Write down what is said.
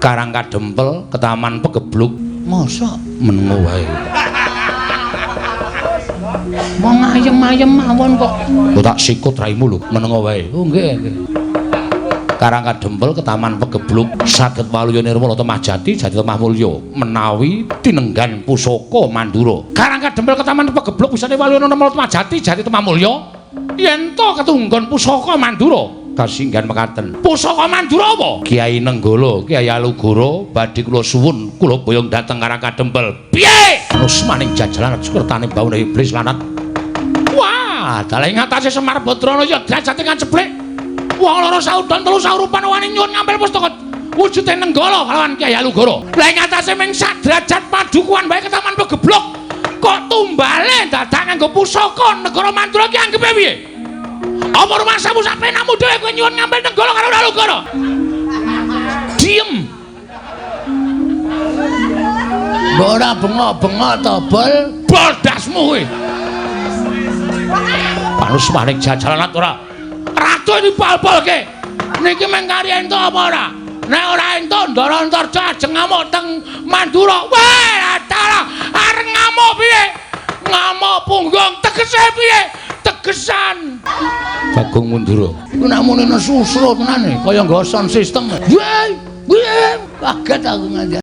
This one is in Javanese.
Karang Kadempel ke Taman Pegebluk. Masa menengo wae. Wong ayem-ayem mawon kok. Kok tak sikut raimu lho, menengo wae. Oh nggih, nggih. Karang Kadempel ke Taman Pegebluk saged waluya nirmala temah jati jati temah mulya menawi tinenggan pusaka Mandura. Karang Kadempel ke Taman Pegebluk bisane waluya nirmala temah jati jati temah mulya yen to ketunggon pusaka Mandura. Kasinggan mekaten. Pusaka Mandura apa? Kiai Nenggala, Kiai Alugara badhe kula suwun kula boyong dhateng Karang Kadempel. Piye? Terus maning jajalan sukertane baune iblis lanat. Wah, dalem ngatasé Semar Badrana ya derajate kan ceplek. Wong loro saudon telu saurupan wani nyuwun ngambil pustaka wujude Nenggala kalawan Kyai Alugara. Lah ing atase ming sak derajat padukuhan wae ke Taman Pegebluk. Kok tumbale dadak nganggo pusaka negara Mandura ki anggepe piye? Apa rumangsamu sak penamu dhewe kowe nyuwun ngambil Nenggala karo Alugara? Diem. Mbok ora bengok-bengok to, Bol. Boldasmu kowe. Panus maning jajalan ora. Ratu dipal-palke. Niki meng kari ento apa ora? Nek ora ento Ndara Antarja ajeng ngamuk teng Mandura. Weh, atara areng ngamuk piye? Ngamuk punggung tegese piye? Tegesan. Bagong Mandura. Iku nek muni nesusro tenane, kaya nggo sound system. Weh, kaget aku ngajak.